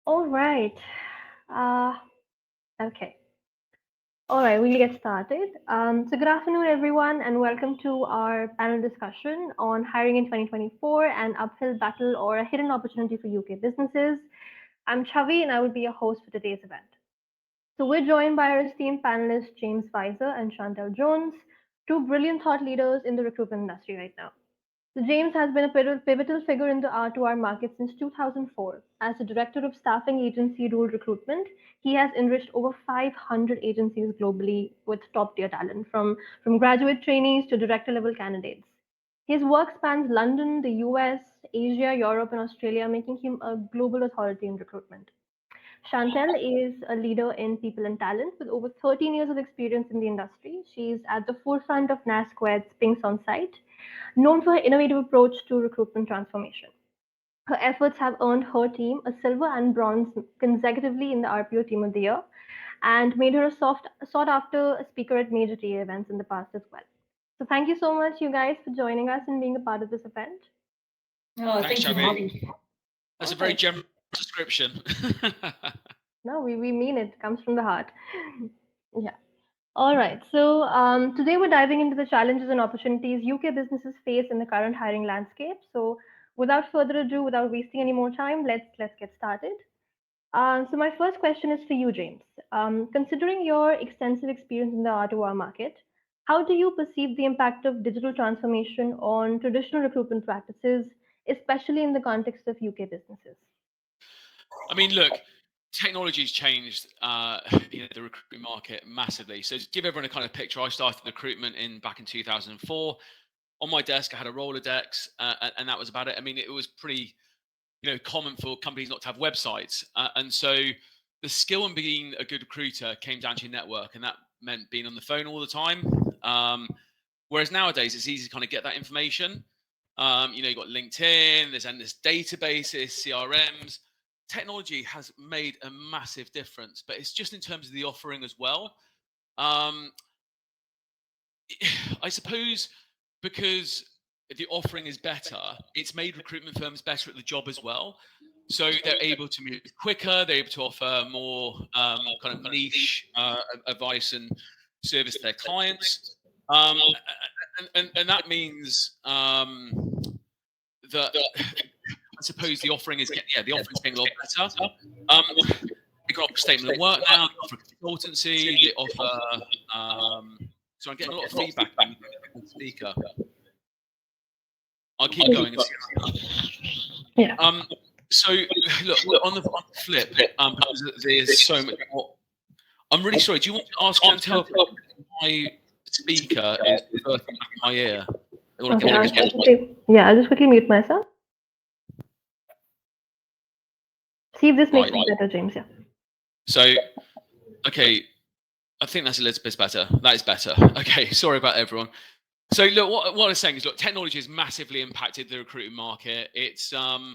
All right. Uh, okay. All right, we'll get started. So, good afternoon, everyone, and welcome to our panel discussion on hiring in 2024, an uphill battle or a hidden opportunity for UK businesses. I'm Chavi, and I will be your host for today's event. So, we're joined by our esteemed panelists, James Vizor and Chantelle Jones, two brilliant thought leaders in the recruitment industry right now. So James has been a pivotal figure in the R2R market since 2004. As the director of staffing agency Rule Recruitment, he has enriched over 500 agencies globally with top tier talent, from graduate trainees to director level candidates. His work spans London, the US, Asia, Europe, and Australia, making him a global authority in recruitment. Chantel is a leader in people and talent with over 13 years of experience in the industry. She's at the forefront of NashSquared Spinks on site, known for her innovative approach to recruitment transformation. Her efforts have earned her team a silver and bronze consecutively in the RPO Team of the Year and made her a sought after speaker at major TA events in the past as well. So, thank you so much, you guys, for joining us and being a part of this event. Oh, Thanks, thank you, Chavi. Bobby. That's All a very right. generous description. No, we mean it. It comes from the heart. Yeah. All right. So today we're diving into the challenges and opportunities UK businesses face in the current hiring landscape. So without further ado, without wasting any more time, let's get started. So my first question is for you, James. Considering your extensive experience in the R2R market, how do you perceive the impact of digital transformation on traditional recruitment practices, especially in the context of UK businesses? I mean, look, technology's changed the recruitment market massively. So to give everyone a kind of picture, I started recruitment back in 2004. On my desk, I had a Rolodex, and that was about it. I mean, it was pretty, common for companies not to have websites, and so the skill in being a good recruiter came down to your network, and that meant being on the phone all the time. Um, Whereas nowadays, it's easy to kind of get that information. You've got LinkedIn, there's endless databases, CRMs. Technology has made a massive difference, but it's just in terms of the offering as well. Um, I suppose because the offering is better, it's made recruitment firms better at the job as well. So they're able to move quicker, they're able to offer more kind of niche advice and service to their clients. Um, and that means that I suppose the offering is the offering's getting a lot better. They can offer statement of work now. They offer consultancy. They offer. So I'm getting a lot of feedback on the speaker. I'll keep going. Yeah. So look, on the flip, because there's so much more. I'm really sorry. Do you want to ask Chantelle? My speaker is bursting back in my ear. Okay. I'll just quickly mute myself. See if this makes it better, James. Yeah. So, okay, I think that's a little bit better. That is better. Okay, sorry about everyone. So, look, what I was saying is, look, technology has massively impacted the recruiting market. It's I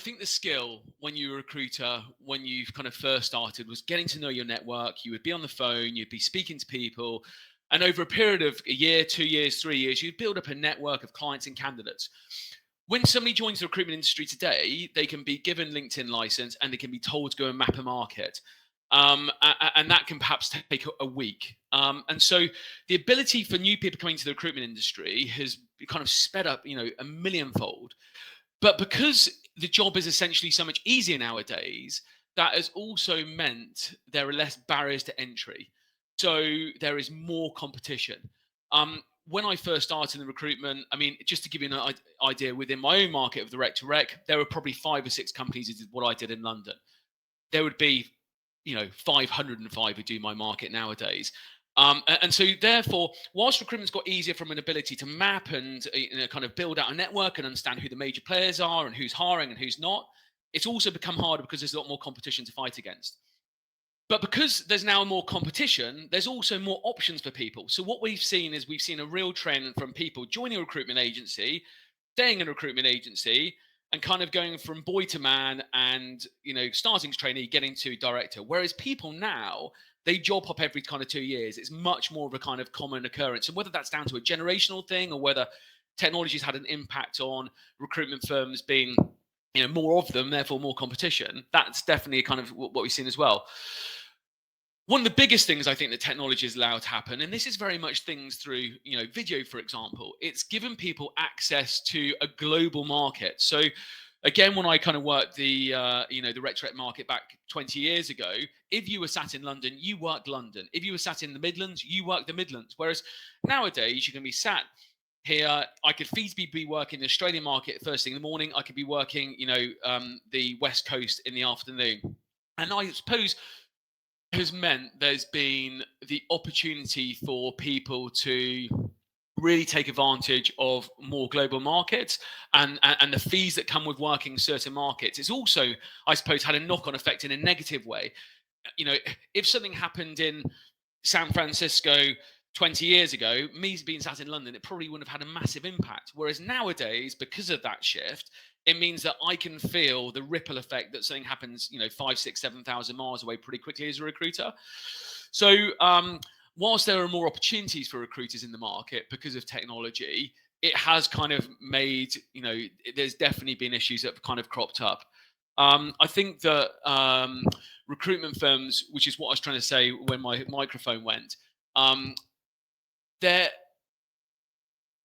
think the skill when you were a recruiter, when you kind of first started, was getting to know your network. You would be on the phone, you'd be speaking to people, and over a period of a year, 2 years, 3 years, you'd build up a network of clients and candidates. When somebody joins the recruitment industry today, they can be given LinkedIn license and they can be told to go and map a market. And that can perhaps take a week. And so the ability for new people coming to the recruitment industry has kind of sped up, a millionfold. But because the job is essentially so much easier nowadays, that has also meant there are less barriers to entry. So there is more competition. When I first started in recruitment, I mean, just to give you an idea, within my own market of the rec to rec, there were probably 5 or 6 companies that did what I did in London. There would be, 505 who do my market nowadays. And so, therefore, whilst recruitment's got easier from an ability to map and kind of build out a network and understand who the major players are and who's hiring and who's not, it's also become harder because there's a lot more competition to fight against. But because there's now more competition, there's also more options for people. So what we've seen is we've seen a real trend from people joining a recruitment agency, staying in a recruitment agency, and kind of going from boy to man and, starting as trainee, getting to director. Whereas people now, they job hop every kind of 2 years. It's much more of a kind of common occurrence. And whether that's down to a generational thing or whether technology's had an impact on recruitment firms being more of them, therefore more competition. That's definitely kind of what we've seen as well. One of the biggest things I think that technology has allowed to happen, and this is very much things through, video, for example, it's given people access to a global market. So again, when I kind of worked the retrospect market back 20 years ago, if you were sat in London, you worked London. If you were sat in the Midlands, you worked the Midlands. Whereas nowadays, you can be sat here. I could feasibly be working the Australian market first thing in the morning. I could be working, the West Coast in the afternoon. And I suppose has meant there's been the opportunity for people to really take advantage of more global markets and the fees that come with working certain markets. It's also, I suppose, had a knock-on effect in a negative way. If something happened in San Francisco 20 years ago, me being sat in London, it probably wouldn't have had a massive impact. Whereas nowadays, because of that shift, it means that I can feel the ripple effect that something happens, 5, 6, 7,000 miles away pretty quickly as a recruiter. So whilst there are more opportunities for recruiters in the market because of technology, it has kind of made, there's definitely been issues that have kind of cropped up. I think that recruitment firms, which is what I was trying to say when my microphone went, their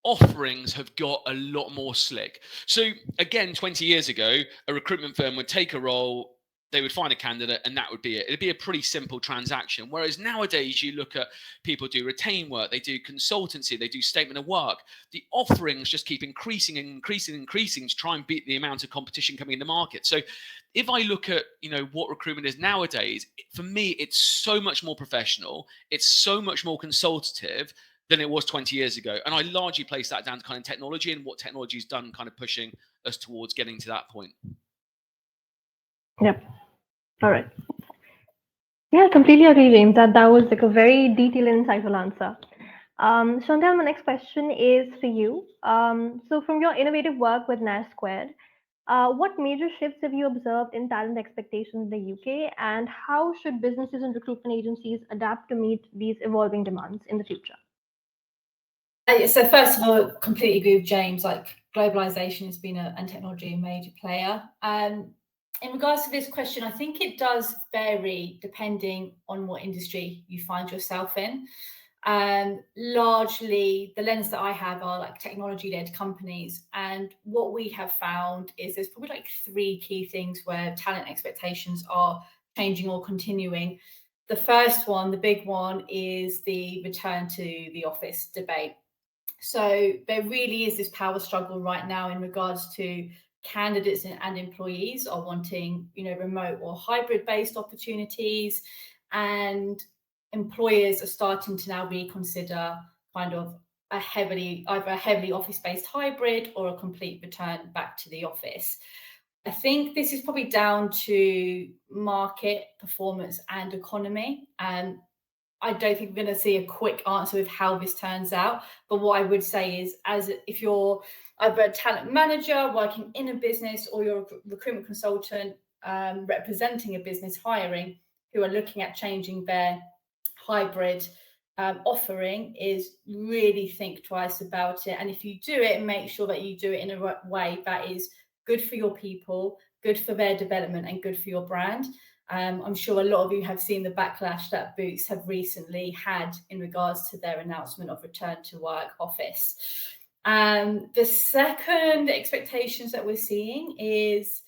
offerings have got a lot more slick. So again, 20 years ago, a recruitment firm would take a role, they would find a candidate, and that would be it. It'd be a pretty simple transaction. Whereas nowadays, you look at people do retain work, they do consultancy, they do statement of work. The offerings just keep increasing and increasing and increasing to try and beat the amount of competition coming in the market. So if I look at, what recruitment is nowadays, for me, it's so much more professional. It's so much more consultative than it was 20 years ago. And I largely place that down to kind of technology and what technology has done kind of pushing us towards getting to that point. Yep. All right. Yeah, completely agree, James. That was like a very detailed and insightful answer. Chantelle, my next question is for you. So from your innovative work with NashSquared, what major shifts have you observed in talent expectations in the UK, and how should businesses and recruitment agencies adapt to meet these evolving demands in the future? So first of all, completely agree with James. Like globalization has been and technology a major player. In regards to this question, I think it does vary depending on what industry you find yourself in. Largely, the lens that I have are like technology-led companies, and what we have found is there's probably like 3 key things where talent expectations are changing or continuing. The first one, the big one, is the return to the office debate. So there really is this power struggle right now in regards to candidates and employees are wanting, remote or hybrid-based opportunities, and employers are starting to now reconsider kind of either a heavily office-based hybrid or a complete return back to the office. I think this is probably down to market performance and economy. I don't think we're going to see a quick answer with how this turns out. But what I would say is, if you're either a talent manager working in a business or you're a recruitment consultant representing a business hiring who are looking at changing their hybrid offering, is really think twice about it. And if you do it, make sure that you do it in a way that is good for your people, good for their development, and good for your brand. I'm sure a lot of you have seen the backlash that Boots have recently had in regards to their announcement of return to work office. The second expectations that we're seeing is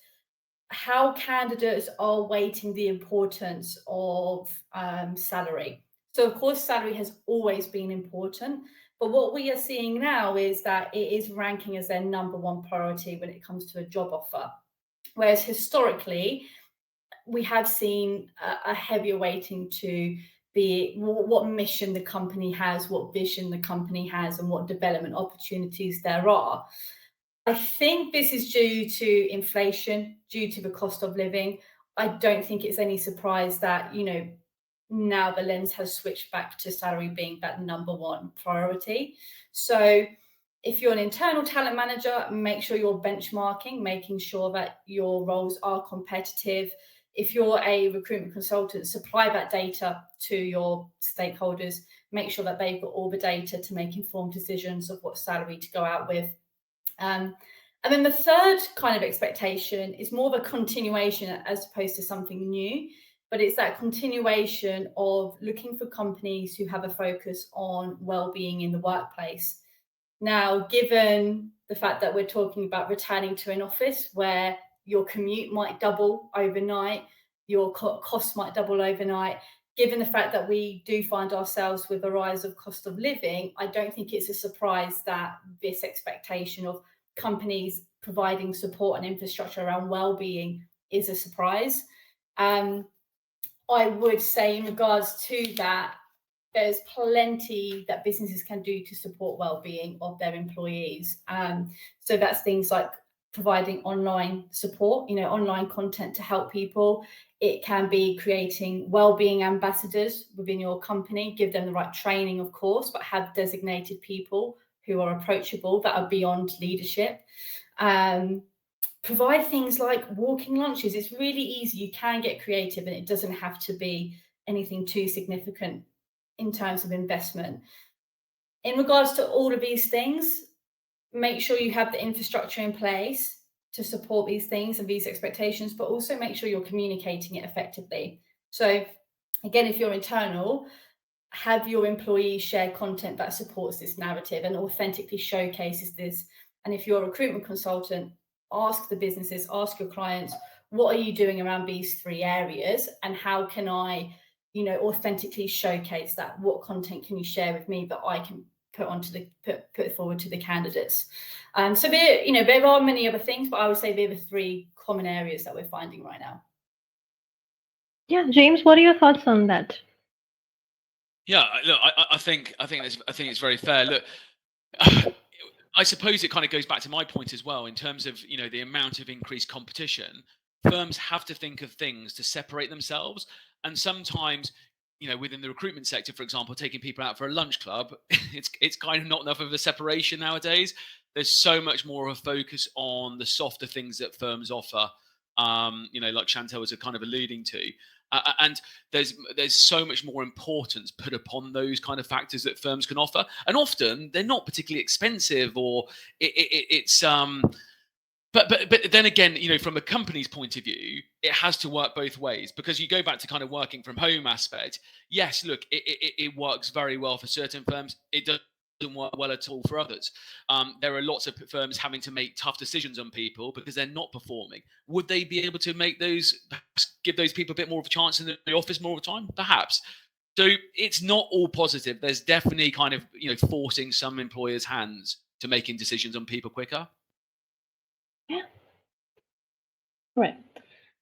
how candidates are weighting the importance of salary. So, of course, salary has always been important, but what we are seeing now is that it is ranking as their number 1 priority when it comes to a job offer. Whereas historically, we have seen a heavier weighting to be what mission the company has, what vision the company has, and what development opportunities there are. I think this is due to inflation, due to the cost of living. I don't think it's any surprise that, now the lens has switched back to salary being that number 1 priority. So if you're an internal talent manager, make sure you're benchmarking, making sure that your roles are competitive. If you're a recruitment consultant, supply that data to your stakeholders, make sure that they've got all the data to make informed decisions of what salary to go out with. And And then the third kind of expectation is more of a continuation as opposed to something new, but it's that continuation of looking for companies who have a focus on well-being in the workplace. Now, given the fact that we're talking about returning to an office where your commute might double overnight, your costs might double overnight, given the fact that we do find ourselves with a rise of cost of living, I don't think it's a surprise that this expectation of companies providing support and infrastructure around well-being is a surprise. I would say in regards to that, there's plenty that businesses can do to support well-being of their employees. So that's things like providing online support, online content to help people. It can be creating well-being ambassadors within your company, give them the right training, of course, but have designated people who are approachable, that are beyond leadership. Provide things like walking lunches. It's really easy. You can get creative and it doesn't have to be anything too significant in terms of investment. In regards to all of these things, make sure you have the infrastructure in place to support these things and these expectations, but also make sure you're communicating it effectively. So again, if you're internal, have your employees share content that supports this narrative and authentically showcases this. And if you're a recruitment consultant, ask the businesses, ask your clients, what are you doing around these three areas? And how can I, authentically showcase that? What content can you share with me that I can put forward to the candidates? So there are many other things, but I would say they're the three common areas that we're finding right now. Yeah, James, what are your thoughts on that? Yeah, look, I think it's very fair. Look, I suppose it kind of goes back to my point as well in terms of the amount of increased competition. Firms have to think of things to separate themselves, and sometimes within the recruitment sector, for example, taking people out for a lunch club, it's kind of not enough of a separation nowadays. There's so much more of a focus on the softer things that firms offer, like Chantelle was kind of alluding to. And there's so much more importance put upon those kind of factors that firms can offer, and often they're not particularly expensive, or it's but then again, from a company's point of view, it has to work both ways, because you go back to kind of working from home aspect. Yes, look, it works very well for certain firms. It doesn't work well at all for others. There are lots of firms having to make tough decisions on people because they're not performing. Would they be able to make give those people a bit more of a chance in the office more of the time? Perhaps. So it's not all positive. There's definitely kind of forcing some employers' hands to making decisions on people quicker. Yeah. Right.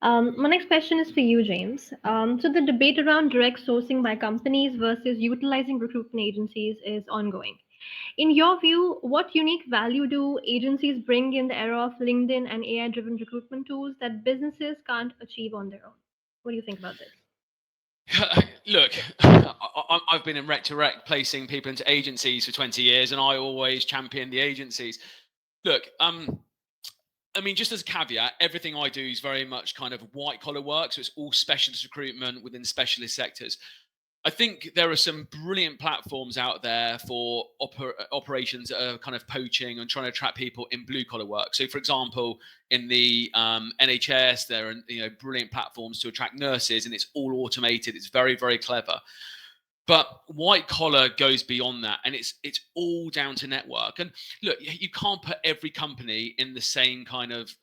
My next question is for you, James. So the debate around direct sourcing by companies versus utilizing recruitment agencies is ongoing. In your view, what unique value do agencies bring in the era of LinkedIn and AI-driven recruitment tools that businesses can't achieve on their own? What do you think about this? Look, I've been in rec to rec placing people into agencies for 20 years, and I always champion the agencies. Look, I mean, just as a caveat, everything I do is very much kind of white collar work. So it's all specialist recruitment within specialist sectors. I think there are some brilliant platforms out there for operations that are kind of poaching and trying to attract people in blue collar work. So, for example, in the NHS, there are brilliant platforms to attract nurses, and it's all automated. It's very, very clever. But white collar goes beyond that, and it's all down to network. And look, you can't put every company in the same kind of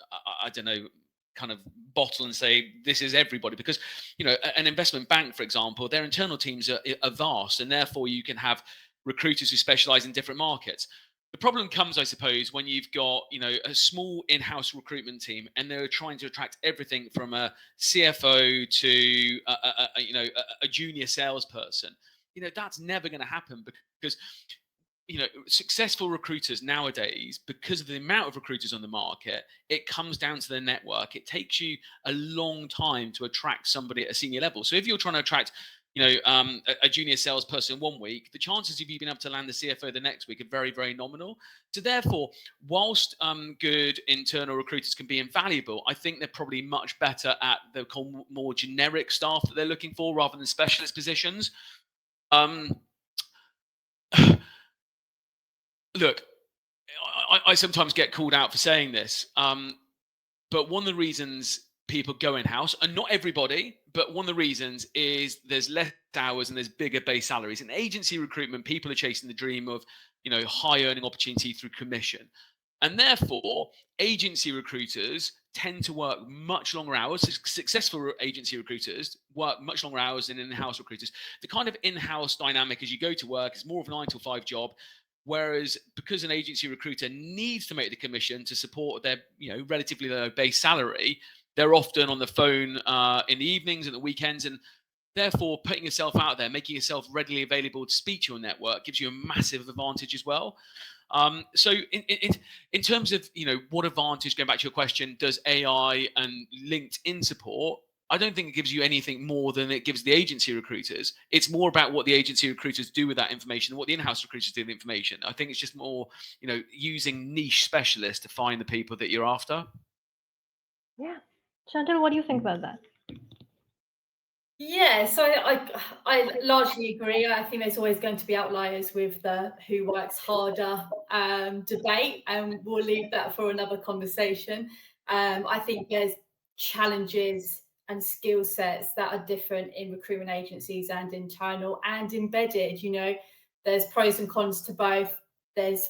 kind of bottle and say this is everybody, because an investment bank, for example, their internal teams are vast, and therefore you can have recruiters who specialize in different markets. The problem comes, I suppose, when you've got a small in-house recruitment team, and they're trying to attract everything from a CFO to a junior salesperson. That's never going to happen, because successful recruiters nowadays, because of the amount of recruiters on the market, it comes down to the network. It takes you a long time to attract somebody at a senior level. So if you're trying to attract a junior salesperson one week, the chances of you being able to land the CFO the next week are very, very nominal. So therefore, whilst good internal recruiters can be invaluable, I think they're probably much better at the more generic staff that they're looking for rather than specialist positions. Look, I sometimes get called out for saying this, but one of the reasons people go in-house, and not everybody, but one of the reasons is there's less hours and there's bigger base salaries. In agency recruitment, people are chasing the dream of, high earning opportunity through commission. And therefore, agency recruiters tend to work much longer hours. Successful agency recruiters work much longer hours than in-house recruiters. The kind of in-house dynamic as you go to work is more of a 9 to 5 job. Whereas because an agency recruiter needs to make the commission to support their, relatively low base salary, they're often on the phone in the evenings and the weekends, and therefore putting yourself out there, making yourself readily available to speak to your network gives you a massive advantage as well. So in terms of, what advantage, going back to your question, does AI and LinkedIn support? I don't think it gives you anything more than it gives the agency recruiters. It's more about what the agency recruiters do with that information and what the in-house recruiters do with the information. I think it's just more, using niche specialists to find the people that you're after. Yeah. Chantelle, what do you think about that? Yeah, so I largely agree. I think there's always going to be outliers with the who works harder debate, and we'll leave that for another conversation. I think there's challenges and skill sets that are different in recruitment agencies and internal and embedded. There's pros and cons to both. There's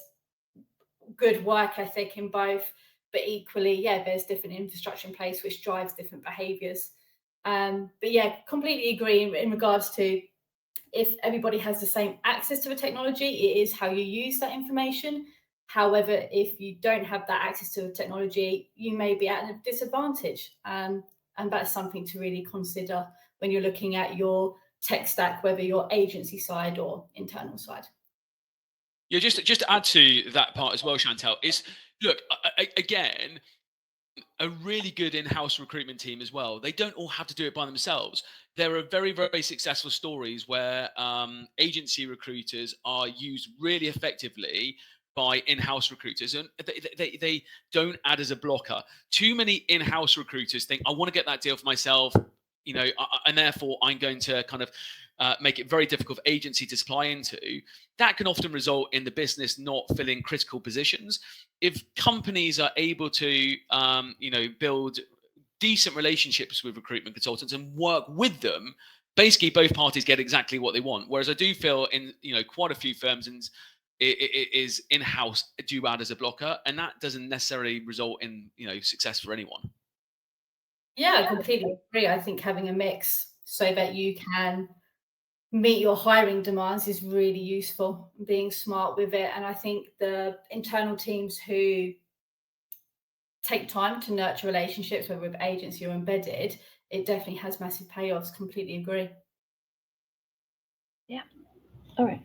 good work ethic in both, but equally, there's different infrastructure in place which drives different behaviours. But yeah, completely agree in regards to if everybody has the same access to the technology, it is how you use that information. However, if you don't have that access to the technology, you may be at a disadvantage. And that's something to really consider when you're looking at your tech stack, whether you're agency side or internal side. Yeah, just to add to that part as well, Chantelle, is look, again, a really good in-house recruitment team as well. They don't all have to do it by themselves. There are very, very successful stories where agency recruiters are used really effectively by in-house recruiters, and they don't add as a blocker. Too many in-house recruiters think, I want to get that deal for myself, and therefore I'm going to kind of make it very difficult for agency to supply into. That can often result in the business not filling critical positions. If companies are able to, build decent relationships with recruitment consultants and work with them, basically both parties get exactly what they want. Whereas I do feel in, quite a few firms, and it is in-house do add as a blocker, and that doesn't necessarily result in, success for anyone. Yeah, I completely agree. I think having a mix so that you can meet your hiring demands is really useful, being smart with it. And I think the internal teams who take time to nurture relationships, whether with agency or embedded, it definitely has massive payoffs. Completely agree. Yeah. All right.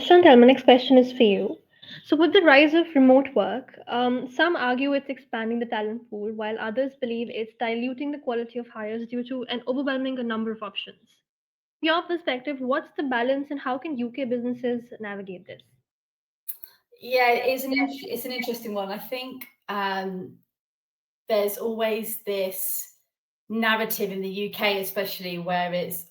Chantelle, my next question is for you. So, with the rise of remote work, some argue it's expanding the talent pool, while others believe it's diluting the quality of hires due to an overwhelming number of options. Your perspective, what's the balance and how can UK businesses navigate this? Yeah, it's an interesting one. I think there's always this narrative in the UK, especially where it's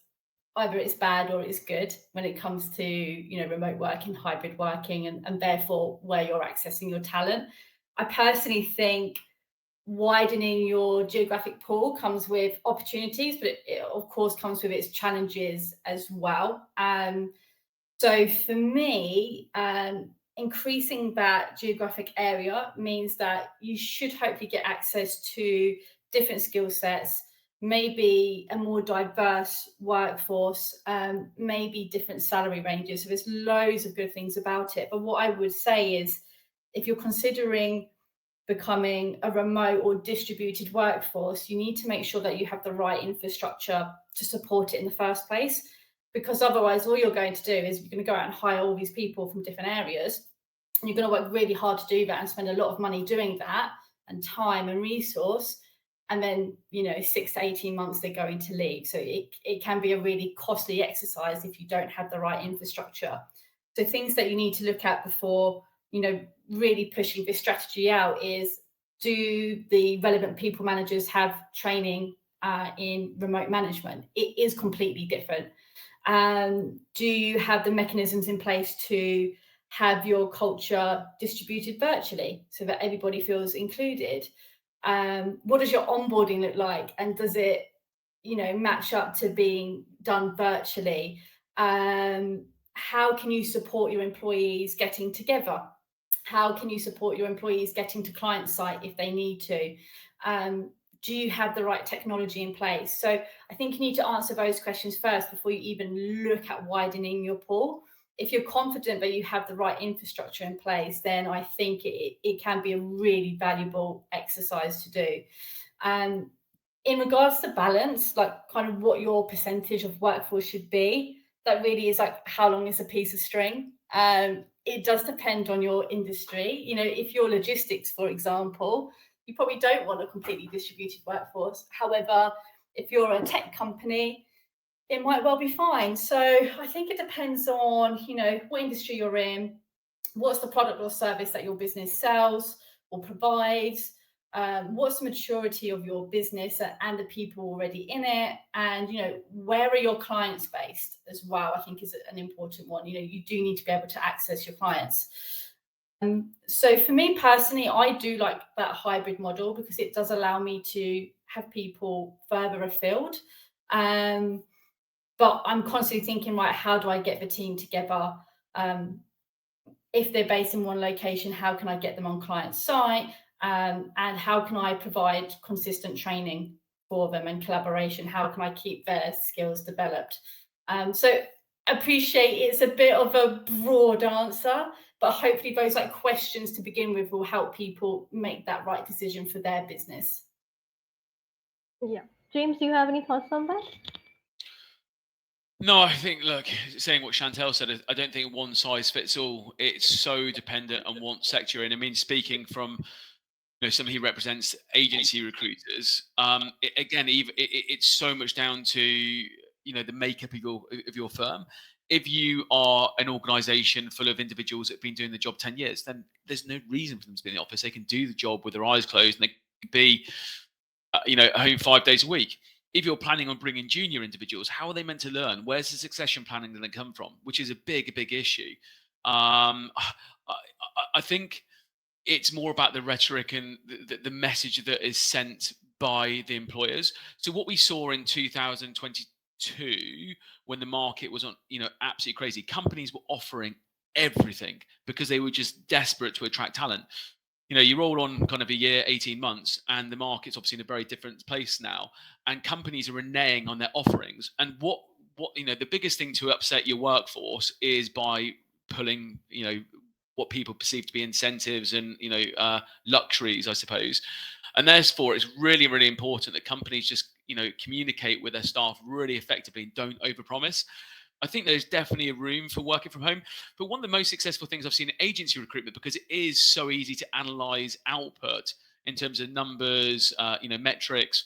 either it's bad or it's good when it comes to remote working, hybrid working, and therefore where you're accessing your talent. I personally think widening your geographic pool comes with opportunities, but it of course comes with its challenges as well. So for me, increasing that geographic area means that you should hopefully get access to different skill sets, maybe a more diverse workforce, maybe different salary ranges. So there's loads of good things about it. But what I would say is, if you're considering becoming a remote or distributed workforce, you need to make sure that you have the right infrastructure to support it in the first place. Because otherwise, all you're going to do is you're going to go out and hire all these people from different areas, and you're going to work really hard to do that and spend a lot of money doing that, and time and resource. And then, 6 to 18 months, they're going to leave. So it can be a really costly exercise if you don't have the right infrastructure. So things that you need to look at before, really pushing this strategy out is, do the relevant people managers have training in remote management? It is completely different. Do you have the mechanisms in place to have your culture distributed virtually so that everybody feels included? What does your onboarding look like, and does it, match up to being done virtually? How can you support your employees getting together? How can you support your employees getting to client site if they need to? Do you have the right technology in place? So I think you need to answer those questions first before you even look at widening your pool. If you're confident that you have the right infrastructure in place, then I think it can be a really valuable exercise to do. In regards to balance, like kind of what your percentage of workforce should be, that really is like how long is a piece of string. It does depend on your industry. If you're logistics, for example, you probably don't want a completely distributed workforce. However, if you're a tech company, it might well be fine. So I think it depends on, what industry you're in, what's the product or service that your business sells or provides, what's the maturity of your business and the people already in it, and where are your clients based as well, I think is an important one. You do need to be able to access your clients. So for me personally, I do like that hybrid model because it does allow me to have people further afield. But I'm constantly thinking, right, how do I get the team together? If they're based in one location, how can I get them on client site? And how can I provide consistent training for them and collaboration? How can I keep their skills developed? So appreciate it's a bit of a broad answer, but hopefully those questions to begin with will help people make that right decision for their business. Yeah. James, do you have any thoughts on that? No, I think, look, saying what Chantelle said, I don't think one size fits all. It's so dependent on what sector you're in. I mean, speaking from somebody who represents agency recruiters, it's so much down to the makeup of your firm. If you are an organization full of individuals that have been doing the job 10 years, then there's no reason for them to be in the office. They can do the job with their eyes closed, and they can be at home 5 days a week. If you're planning on bringing junior individuals, how are they meant to learn? Where's the succession planning going to come from? Which is a big issue. I think it's more about the rhetoric and the message that is sent by the employers. So what we saw in 2022, when the market was on, absolutely crazy, companies were offering everything because they were just desperate to attract talent. You roll on kind of a year, 18 months, and the market's obviously in a very different place now, and companies are reneging on their offerings. And what the biggest thing to upset your workforce is by pulling, what people perceive to be incentives and luxuries, I suppose. And therefore, it's really, really important that companies just communicate with their staff really effectively and don't overpromise. I think there's definitely a room for working from home. But one of the most successful things I've seen in agency recruitment, because it is so easy to analyze output in terms of numbers, metrics,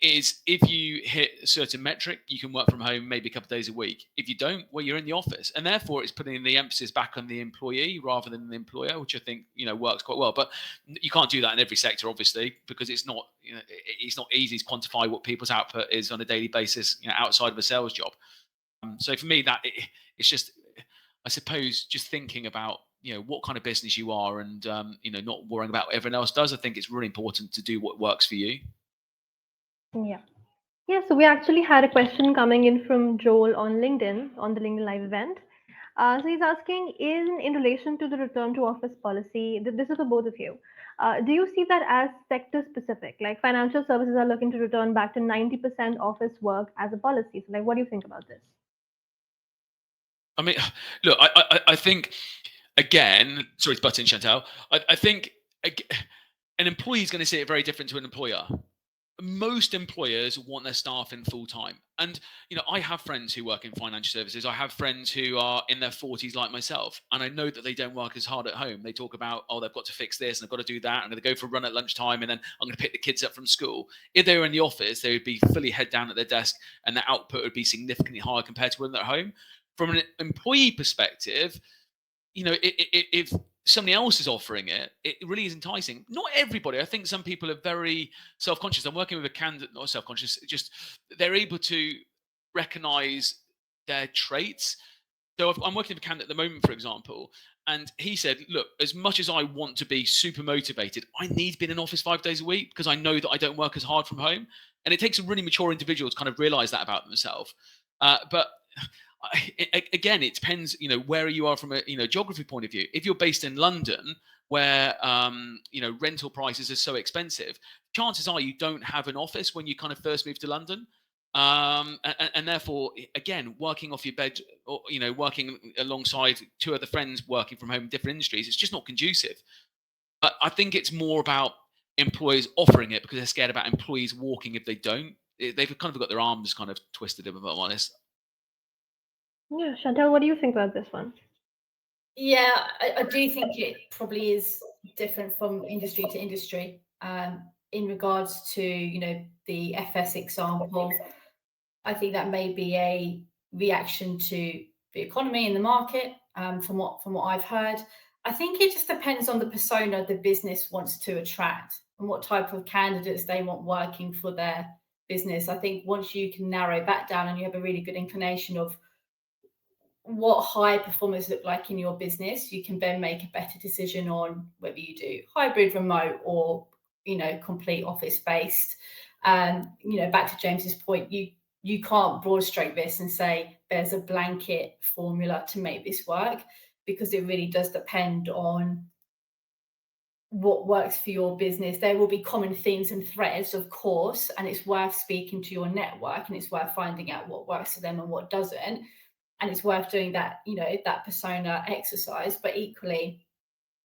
is if you hit a certain metric, you can work from home maybe a couple of days a week. If you don't, well, you're in the office. And therefore, it's putting the emphasis back on the employee rather than the employer, which I think, works quite well. But you can't do that in every sector, obviously, because it's not easy to quantify what people's output is on a daily basis, outside of a sales job. So for me, that it's just, I suppose, just thinking about what kind of business you are, and not worrying about what everyone else does. I think it's really important to do what works for you. Yeah. Yeah, so we actually had a question coming in from Joel on LinkedIn, on the LinkedIn Live event. So he's asking, in relation to the return to office policy, this is for both of you. Do you see that as sector specific? Like financial services are looking to return back to 90% office work as a policy. So, what do you think about this? I mean, look, I think, again, sorry to butt in, Chantelle. I think an employee is going to see it very different to an employer. Most employers want their staff in full time. And, I have friends who work in financial services. I have friends who are in their 40s like myself. And I know that they don't work as hard at home. They talk about, they've got to fix this and they've got to do that. I'm going to go for a run at lunchtime and then I'm going to pick the kids up from school. If they were in the office, they would be fully head down at their desk and their output would be significantly higher compared to when they're at home. From an employee perspective, if somebody else is offering it, it really is enticing. Not everybody. I think some people are very self-conscious. I'm working with a candidate, not self-conscious, just they're able to recognize their traits. So I'm working with a candidate at the moment, for example, and he said, look, as much as I want to be super motivated, I need to be in an office 5 days a week because I know that I don't work as hard from home. And it takes a really mature individual to kind of realize that about themselves. But again, it depends, where you are from a, geography point of view. If you're based in London, where, rental prices are so expensive, chances are you don't have an office when you kind of first move to London. And therefore, again, working off your bed, or working alongside two other friends working from home in different industries, it's just not conducive. But I think it's more about employers offering it because they're scared about employees walking if they don't. They've kind of got their arms kind of twisted, if I'm honest. Yeah, Chantelle, what do you think about this one? Yeah, I do think it probably is different from industry to industry. In regards to the FS example, I think that may be a reaction to the economy and the market. From what I've heard, I think it just depends on the persona the business wants to attract and what type of candidates they want working for their business. I think once you can narrow that down and you have a really good inclination of what high performers look like in your business, you can then make a better decision on whether you do hybrid, remote, or complete office based. And back to James's point, you can't broad stroke this and say there's a blanket formula to make this work, because it really does depend on what works for your business. There will be common themes and threads, of course, and it's worth speaking to your network and it's worth finding out what works for them and what doesn't. And it's worth doing that, that persona exercise. But equally,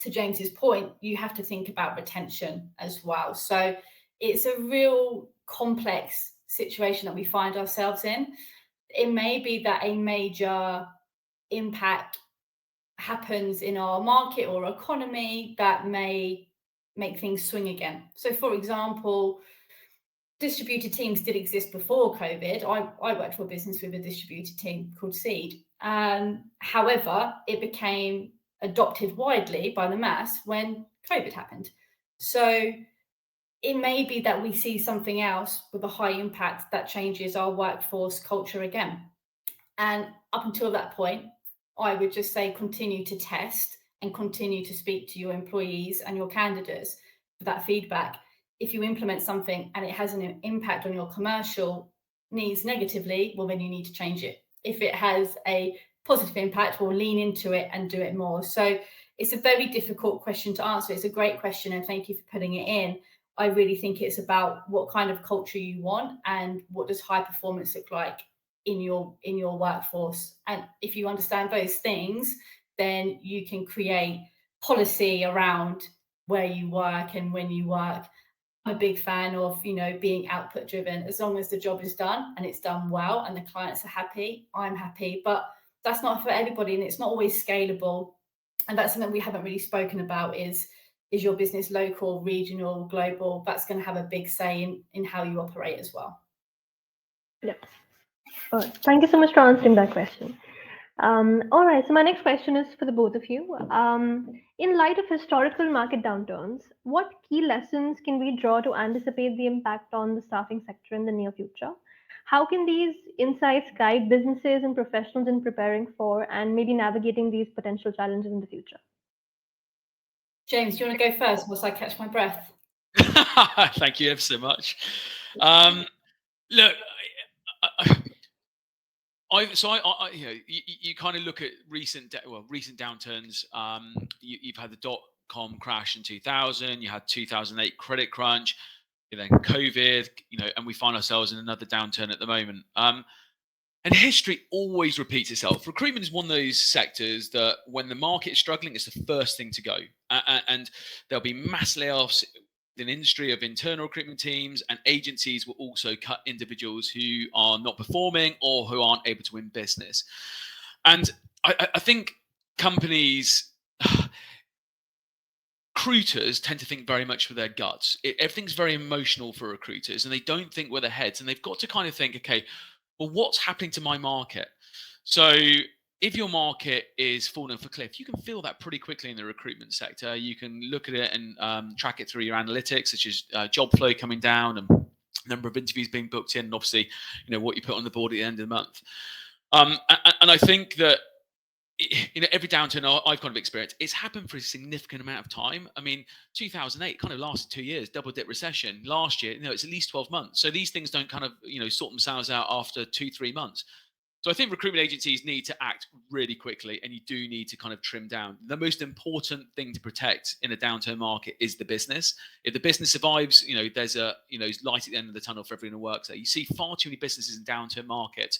to James's point, you have to think about retention as well. So it's a real complex situation that we find ourselves in. It may be that a major impact happens in our market or economy that may make things swing again. So, for example, distributed teams did exist before COVID. I worked for a business with a distributed team called Seed. However, it became adopted widely by the mass when COVID happened. So it may be that we see something else with a high impact that changes our workforce culture again. And up until that point, I would just say continue to test and continue to speak to your employees and your candidates for that feedback. If you implement something and it has an impact on your commercial needs negatively, well, then you need to change it. If it has a positive impact, we'll lean into it and do it more. So it's a very difficult question to answer. It's a great question, and thank you for putting it in. I really think it's about what kind of culture you want and what does high performance look like in your workforce. And if you understand those things, then you can create policy around where you work and when you work. I'm a big fan of being output driven. As long as the job is done and it's done well and the clients are happy, I'm happy. But that's not for everybody, and it's not always scalable. And that's something we haven't really spoken about is your business local, regional, global? That's going to have a big say in how you operate as well. Yep. All right. Thank you so much for answering that question. All right, so my next question is for the both of you. In light of historical market downturns, what key lessons can we draw to anticipate the impact on the staffing sector in the near future? How can these insights guide businesses and professionals in preparing for and maybe navigating these potential challenges in the future? James, do you want to go first whilst I catch my breath? Thank you ever so much. Look, you kind of look at recent downturns. You've had the dot-com crash in 2000. You had 2008 credit crunch. Then COVID. And we find ourselves in another downturn at the moment. And history always repeats itself. Recruitment is one of those sectors that when the market is struggling, it's the first thing to go. And there'll be mass layoffs in the industry of internal recruitment teams, and agencies will also cut individuals who are not performing or who aren't able to win business. And I think companies, recruiters tend to think very much with their guts. Everything's very emotional for recruiters, and they don't think with their heads. And they've got to kind of think, okay, well, what's happening to my market? So if your market is falling off a cliff, you can feel that pretty quickly in the recruitment sector. You can look at it and track it through your analytics, such as job flow coming down and number of interviews being booked in, and obviously, what you put on the board at the end of the month. And I think that every downturn I've kind of experienced, it's happened for a significant amount of time. I mean, 2008 kind of lasted 2 years, double dip recession. Last year, it's at least 12 months. So these things don't kind of, sort themselves out after 2-3 months. So I think recruitment agencies need to act really quickly, and you do need to kind of trim down. The most important thing to protect in a downturn market is the business. If the business survives, there's a light at the end of the tunnel for everyone who works there. You see far too many businesses in downturn markets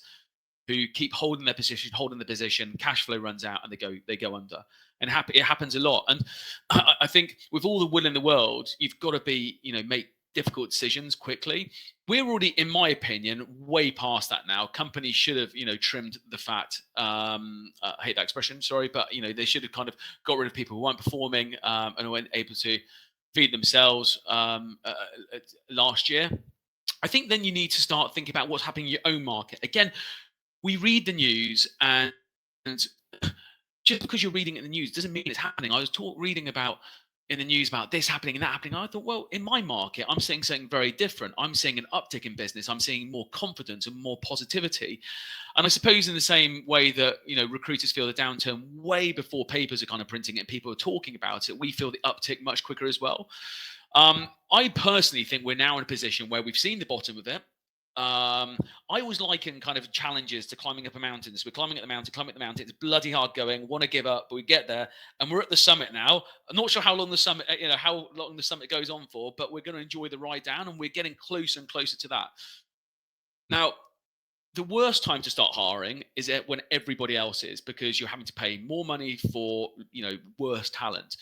who keep holding the position, cash flow runs out, and they go under. And it happens a lot. And I think with all the will in the world, you've got to be, make difficult decisions quickly. We're already, in my opinion, way past that now. Companies should have, trimmed the fat. I hate that expression, sorry, but they should have kind of got rid of people who weren't performing and weren't able to feed themselves last year. I think then you need to start thinking about what's happening in your own market. Again, we read the news, and just because you're reading it in the news doesn't mean it's happening. I was reading about in the news about this happening and that happening. I thought, well, in my market, I'm seeing something very different. I'm seeing an uptick in business. I'm seeing more confidence and more positivity. And I suppose in the same way that, recruiters feel the downturn way before papers are kind of printing it and people are talking about it, we feel the uptick much quicker as well. I personally think we're now in a position where we've seen the bottom of it. I always liken kind of challenges to climbing up a mountain. So we're climbing up the mountain. It's bloody hard going. Want to give up, but we get there, and we're at the summit now. I'm not sure how long the summit, how long the summit goes on for, but we're going to enjoy the ride down, and we're getting closer and closer to that. Now, the worst time to start hiring is when everybody else is, because you're having to pay more money for, worse talent.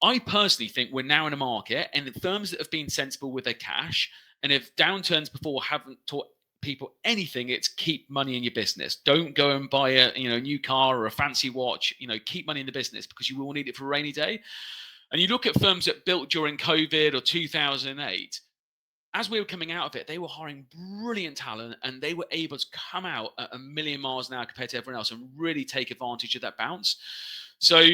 I personally think we're now in a market, and the firms that have been sensible with their cash, and if downturns before haven't taught people anything, it's keep money in your business. Don't go and buy a new car or a fancy watch. Keep money in the business, because you will need it for a rainy day. And you look at firms that built during COVID or 2008. As we were coming out of it, they were hiring brilliant talent, and they were able to come out at 1,000,000 miles an hour compared to everyone else and really take advantage of that bounce. So,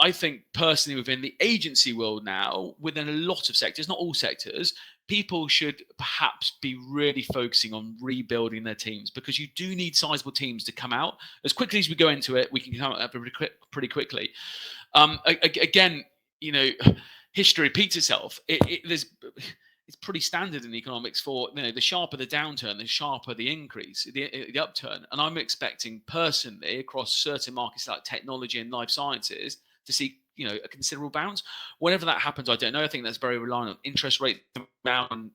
I think personally within the agency world now, within a lot of sectors, not all sectors, people should perhaps be really focusing on rebuilding their teams, because you do need sizable teams to come out. As quickly as we go into it, we can come out pretty quickly. Again, history repeats itself. It's pretty standard in economics for, the sharper the downturn, the sharper the increase, the upturn. And I'm expecting personally across certain markets like technology and life sciences to see, a considerable bounce. Whenever that happens, I don't know. I think that's very reliant on interest rates down,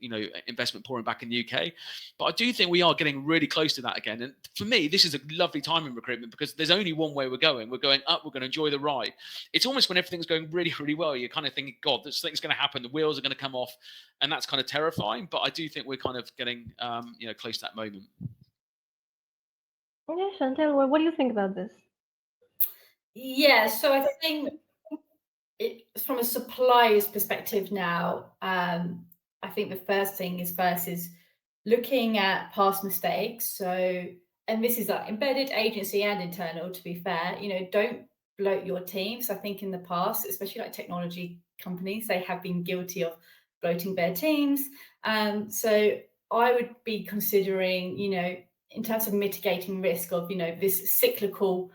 investment pouring back in the UK. But I do think we are getting really close to that again. And for me, this is a lovely time in recruitment, because there's only one way we're going. We're going up. We're going to enjoy the ride. It's almost when everything's going really, really well, you're kind of thinking, God, this thing's going to happen. The wheels are going to come off. And that's kind of terrifying. But I do think we're kind of getting, close to that moment. Yeah, Chantelle, what do you think about this? Yeah, so I think from a supplier's perspective now, I think the first thing is looking at past mistakes. So, and this is like embedded, agency, and internal, to be fair, don't bloat your teams. I think in the past, especially like technology companies, they have been guilty of bloating their teams. So I would be considering, in terms of mitigating risk of, this cyclical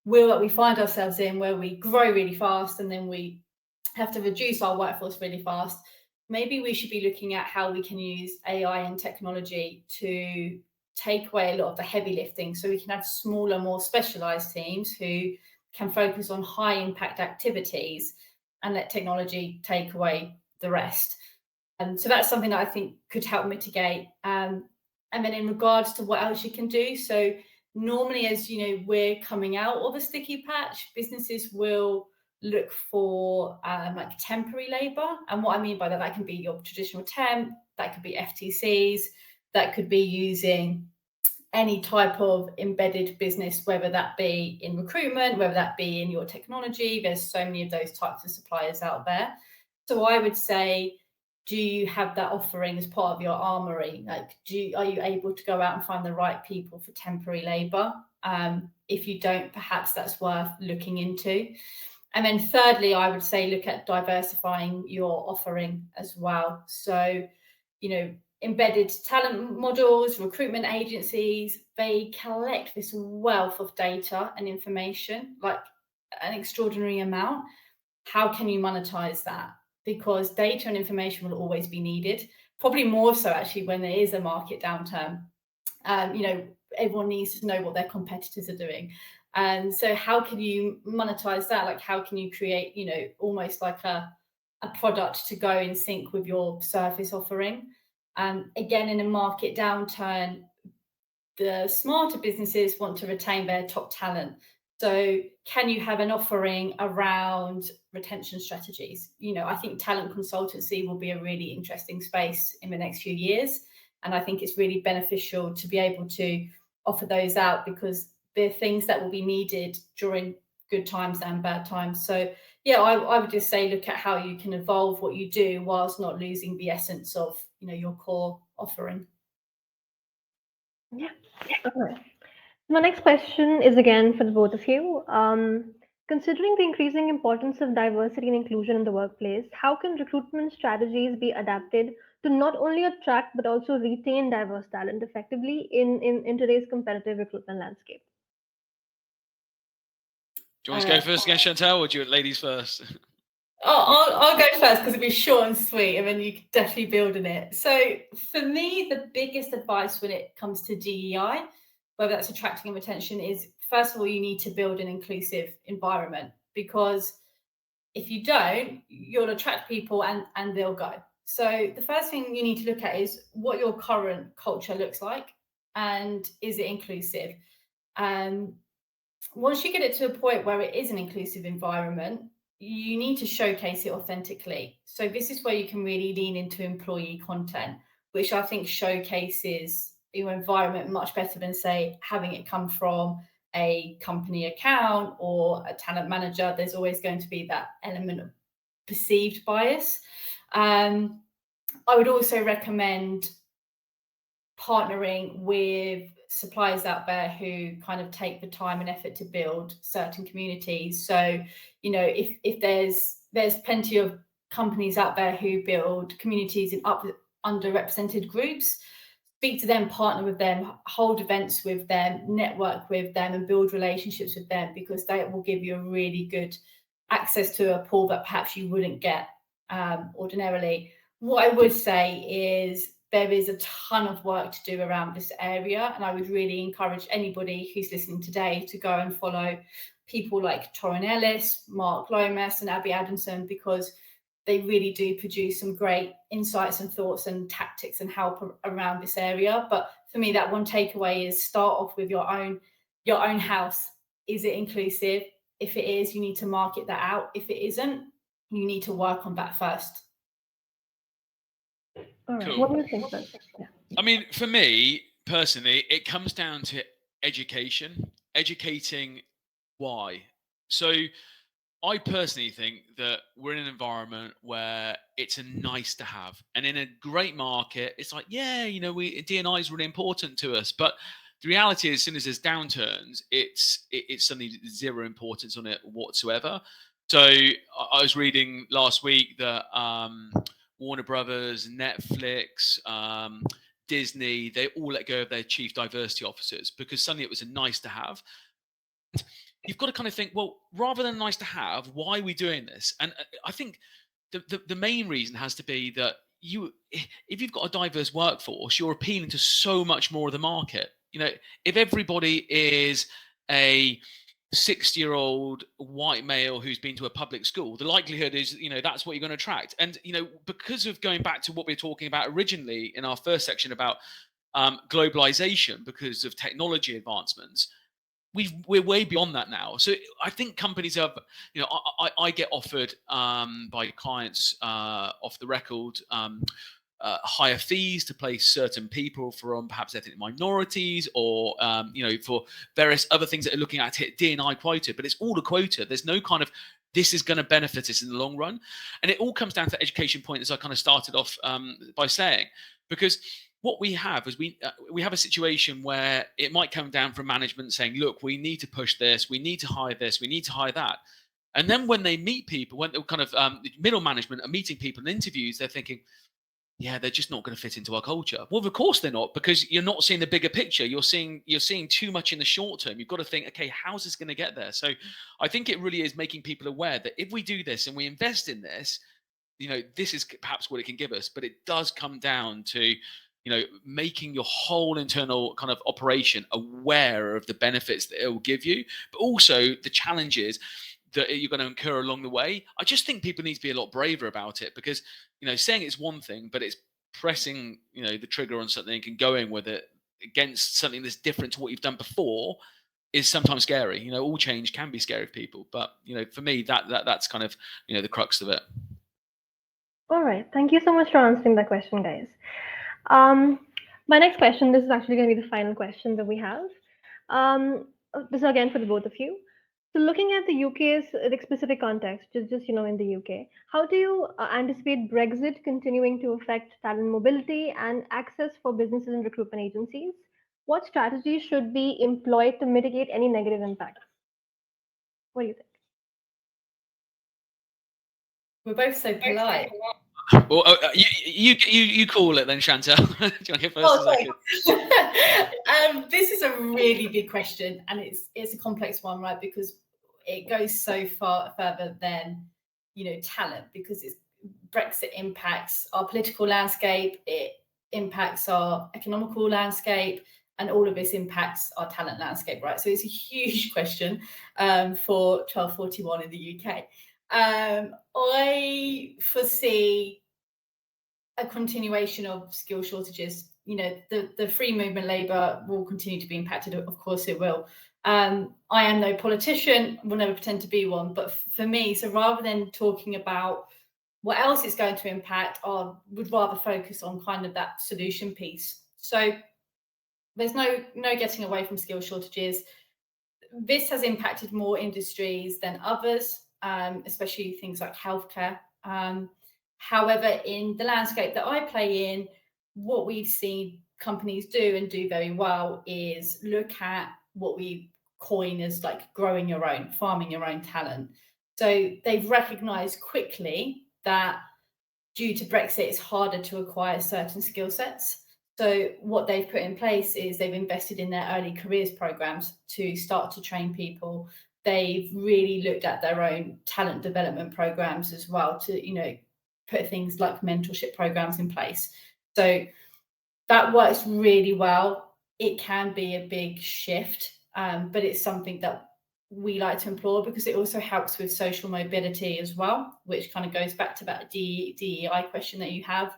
wheel that we find ourselves in, where we grow really fast and then we have to reduce our workforce really fast. Maybe we should be looking at how we can use AI and technology to take away a lot of the heavy lifting, so we can have smaller, more specialized teams who can focus on high impact activities and let technology take away the rest. And so that's something that I think could help mitigate. And then in regards to what else you can do, so normally, as we're coming out of a sticky patch, businesses will look for like temporary labor. And what I mean by that can be your traditional temp, that could be FTCs, that could be using any type of embedded business, whether that be in recruitment, whether that be in your technology. There's so many of those types of suppliers out there. So I would say, do you have that offering as part of your armory? Like, are you able to go out and find the right people for temporary labor? If you don't, perhaps that's worth looking into. And then thirdly, I would say look at diversifying your offering as well. So, embedded talent models, recruitment agencies, they collect this wealth of data and information, like an extraordinary amount. How can you monetize that? Because data and information will always be needed, probably more so actually when there is a market downturn. Everyone needs to know what their competitors are doing. And so how can you monetize that? Like, how can you create, almost like a product to go in sync with your service offering? Again, in a market downturn, the smarter businesses want to retain their top talent. So can you have an offering around retention strategies? I think talent consultancy will be a really interesting space in the next few years. And I think it's really beneficial to be able to offer those out, because they're things that will be needed during good times and bad times. So yeah, I would just say, look at how you can evolve what you do whilst not losing the essence of, your core offering. Yeah. All right. My next question is again for the both of you. Considering the increasing importance of diversity and inclusion in the workplace, how can recruitment strategies be adapted to not only attract but also retain diverse talent effectively in today's competitive recruitment landscape? Do you want to go first again, Chantelle, or do you ladies first? I'll go first because it'll be short and sweet, and then you can definitely build on it. So for me, the biggest advice when it comes to DEI, whether that's attracting and retention, is first of all, you need to build an inclusive environment, because if you don't, you'll attract people and they'll go. So the first thing you need to look at is what your current culture looks like, and is it inclusive? Once you get it to a point where it is an inclusive environment, you need to showcase it authentically. So this is where you can really lean into employee content, which I think showcases your environment much better than, say, having it come from a company account or a talent manager. There's always going to be that element of perceived bias. I would also recommend partnering with suppliers out there who kind of take the time and effort to build certain communities. So, if there's plenty of companies out there who build communities in underrepresented groups, speak to them, partner with them, hold events with them, network with them, and build relationships with them, because they will give you a really good access to a pool that perhaps you wouldn't get ordinarily. What I would say is there is a ton of work to do around this area, and I would really encourage anybody who's listening today to go and follow people like Torrin Ellis, Mark Lomas, and Abby Adamson, because they really do produce some great insights and thoughts and tactics and help around this area. But for me, that one takeaway is start off with your own house. Is it inclusive? If it is, you need to market that out. If it isn't, you need to work on that first. All right. Cool. What do you think, Ben? Yeah. I mean, for me personally, it comes down to educating why. So I personally think that we're in an environment where it's a nice to have, and in a great market, it's like, yeah, D&I is really important to us. But the reality is, as soon as there's downturns, it's suddenly zero importance on it whatsoever. So I was reading last week that Warner Brothers, Netflix, Disney, they all let go of their chief diversity officers because suddenly it was a nice to have. You've got to kind of think, well, rather than nice to have, why are we doing this? And I think the main reason has to be that if you've got a diverse workforce, you're appealing to so much more of the market. If everybody is a 60-year-old white male who's been to a public school, the likelihood is, that's what you're going to attract. And, because of going back to what we were talking about originally in our first section about globalization, because of technology advancements, we're way beyond that now. So I think companies have, I get offered by clients off the record higher fees to place certain people from perhaps ethnic minorities or, for various other things that are looking at D&I quota, but it's all a quota. There's no kind of, this is going to benefit us in the long run. And it all comes down to the education point, as I kind of started off by saying, because what we have is we have a situation where it might come down from management saying, look, we need to push this, we need to hire this, we need to hire that. And then when they meet people, when the kind of middle management are meeting people in interviews, they're thinking, yeah, they're just not going to fit into our culture. Well, of course they're not, because you're not seeing the bigger picture. You're seeing too much in the short term. You've got to think, okay, how's this going to get there? So I think it really is making people aware that if we do this and we invest in this, this is perhaps what it can give us. But it does come down to, making your whole internal kind of operation aware of the benefits that it will give you, but also the challenges that you're going to incur along the way. I just think people need to be a lot braver about it, because saying it's one thing, but it's pressing the trigger on something and going with it against something that's different to what you've done before is sometimes scary. All change can be scary for people, but for me that's kind of the crux of it. All right, thank you so much for answering that question, guys. My next question, this is actually going to be the final question that we have. This is again for the both of you. So looking at the UK's specific context, just in the UK, how do you anticipate Brexit continuing to affect talent mobility and access for businesses and recruitment agencies? What strategies should be employed to mitigate any negative impacts? What do you think? We're both so polite. Well, you call it then, Chantelle. Do you want to get first? This is a really big question, and it's a complex one, right? Because it goes so far further than talent, because Brexit impacts our political landscape, it impacts our economical landscape, and all of this impacts our talent landscape, right? So it's a huge question for 1241 in the UK. I foresee a continuation of skill shortages. The free movement labour will continue to be impacted. Of course it will. I am no politician, will never pretend to be one, but for me, so rather than talking about what else it's going to impact, I would rather focus on kind of that solution piece. So there's no getting away from skill shortages. This has impacted more industries than others, especially things like healthcare. However, in the landscape that I play in, what we've seen companies do and do very well is look at what we coin as like growing your own, farming your own talent. So they've recognized quickly that due to Brexit, it's harder to acquire certain skill sets. So what they've put in place is they've invested in their early careers programs to start to train people. They've really looked at their own talent development programs as well to, put things like mentorship programs in place. So that works really well. It can be a big shift, but it's something that we like to implore because it also helps with social mobility as well, which kind of goes back to that DEI question that you have.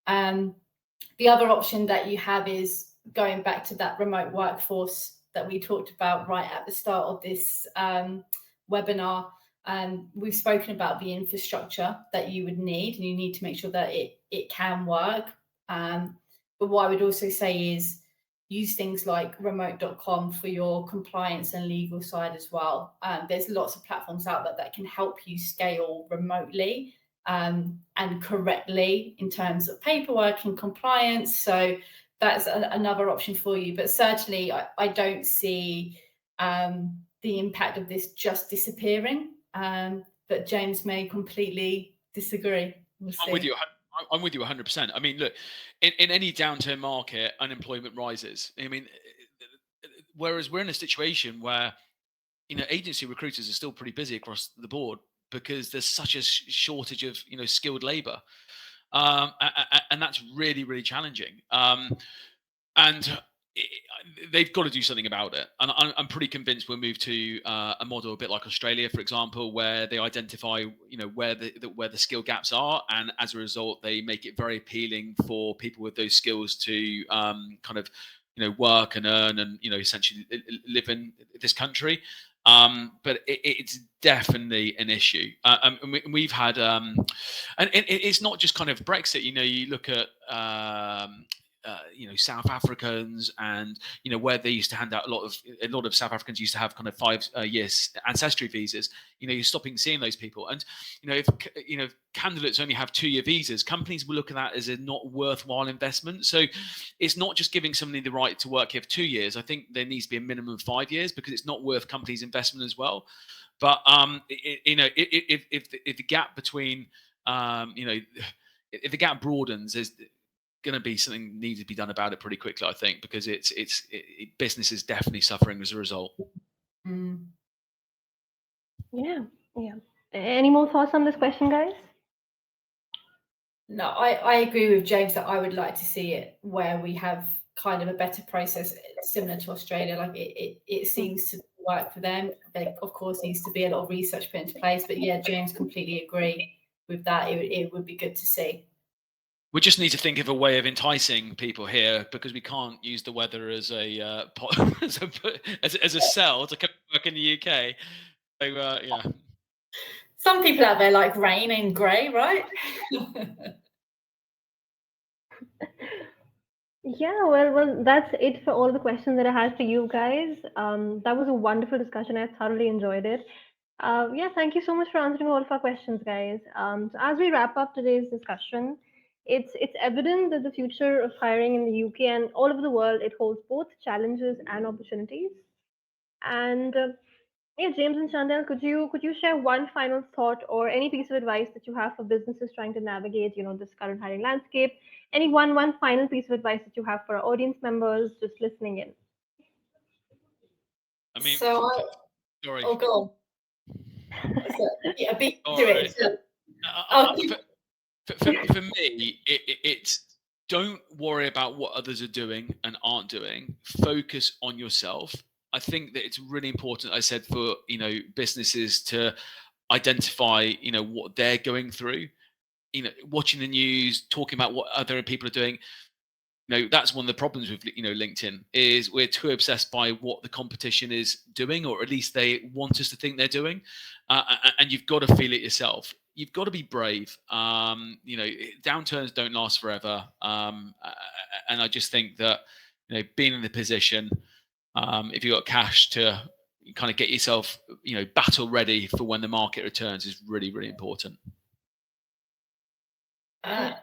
The other option that you have is going back to that remote workforce that we talked about right at the start of this webinar. We've spoken about the infrastructure that you would need, and you need to make sure that it can work. But what I would also say is use things like remote.com for your compliance and legal side as well. There's lots of platforms out there that can help you scale remotely and correctly in terms of paperwork and compliance. So that's another option for you. But certainly I don't see the impact of this just disappearing. But James may completely disagree. We'll see. I'm with you 100%. I mean, look, in any downturn market, unemployment rises. I mean, whereas we're in a situation where, agency recruiters are still pretty busy across the board because there's such a shortage of, skilled labor. And that's really, really challenging. And they've got to do something about it. And I'm pretty convinced we'll move to a model a bit like Australia, for example, where they identify, where the skill gaps are, and as a result, they make it very appealing for people with those skills to kind of, work and earn and, essentially live in this country. But it's definitely an issue. And we've had, and it's not just kind of Brexit. You look at South Africans, and where they used to hand out a lot of South Africans used to have kind of 5 years ancestry visas. You're stopping seeing those people, and if candidates only have 2-year visas, companies will look at that as a not worthwhile investment. So it's not just giving somebody the right to work here for 2 years. I think there needs to be a minimum of 5 years because it's not worth companies' investment as well. But if the gap between if the gap broadens, there's going to be something needs to be done about it pretty quickly, I think, because business is definitely suffering as a result. Yeah. Any more thoughts on this question, guys? No, I agree with James that I would like to see it where we have kind of a better process similar to Australia. Like it seems to work for them. There, of course, needs to be a lot of research put into place. But yeah, James, completely agree with that. It would be good to see. We just need to think of a way of enticing people here, because we can't use the weather as a as a sell to come work in the UK. So yeah. Some people out there like rain and grey, right? Yeah, well, that's it for all the questions that I had for you guys. That was a wonderful discussion. I thoroughly enjoyed it. Yeah, thank you so much for answering all of our questions, guys. So as we wrap up today's discussion, it's evident that the future of hiring in the UK and all over the world, it holds both challenges and opportunities. And yeah, James and Chantelle, could you share one final thought or any piece of advice that you have for businesses trying to navigate, this current hiring landscape? Any one final piece of advice that you have for our audience members just listening in? I mean, so sorry. Oh, go on. Yeah, do Right. it. For me, it's don't worry about what others are doing and aren't doing. Focus on yourself. I think that it's really important, I said, for businesses to identify what they're going through. Watching the news, talking about what other people are doing. That's one of the problems with LinkedIn, is we're too obsessed by what the competition is doing, or at least they want us to think they're doing, and you've got to feel it yourself. You've got to be brave. Downturns don't last forever, and I just think that being in the position, if you've got cash to kind of get yourself battle ready for when the market returns, is really, really important. I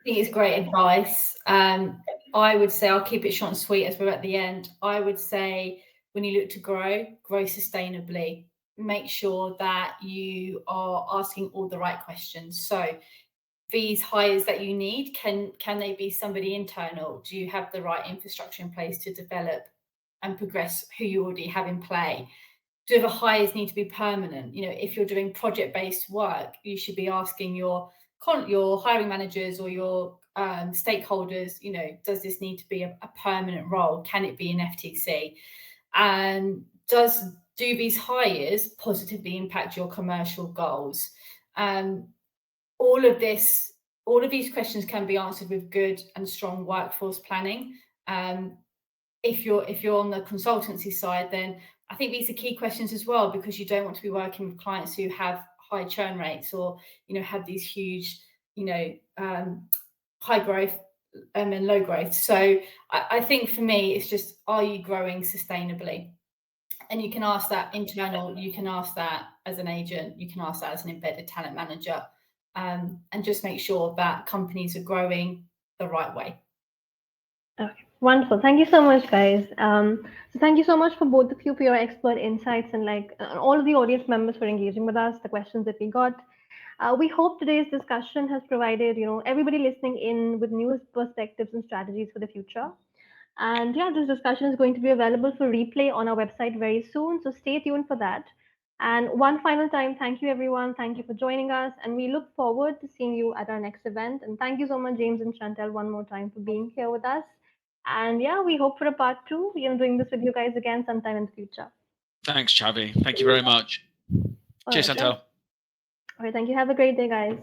think it's great advice. I would say, I'll keep it short and sweet as we're at the end. I would say, when you look to grow sustainably. Make sure that you are asking all the right questions. So these hires that you need, can they be somebody internal? Do you have the right infrastructure in place to develop and progress who you already have in play? Do the hires need to be permanent? If you're doing project-based work, you should be asking your hiring managers or your stakeholders, does this need to be a permanent role? Can it be an FTC? And do these hires positively impact your commercial goals? All of these questions can be answered with good and strong workforce planning. If you're on the consultancy side, then I think these are key questions as well, because you don't want to be working with clients who have high churn rates, or have these huge high growth and low growth. So I think for me, it's just, are you growing sustainably? And you can ask that internal, you can ask that as an agent, you can ask that as an embedded talent manager, and just make sure that companies are growing the right way. Okay, wonderful. Thank you so much, guys. So thank you so much for both of you for your expert insights, and all of the audience members for engaging with us, the questions that we got. We hope today's discussion has provided, everybody listening in with new perspectives and strategies for the future. And yeah, this discussion is going to be available for replay on our website very soon. So stay tuned for that. And one final time, thank you, everyone. Thank you for joining us. And we look forward to seeing you at our next event. And thank you so much, James and Chantelle, one more time for being here with us. And yeah, we hope for a part two, doing this with you guys again sometime in the future. Thanks, Chavi. Thank you very much. Cheers, Chantelle. All right, thank you. Have a great day, guys.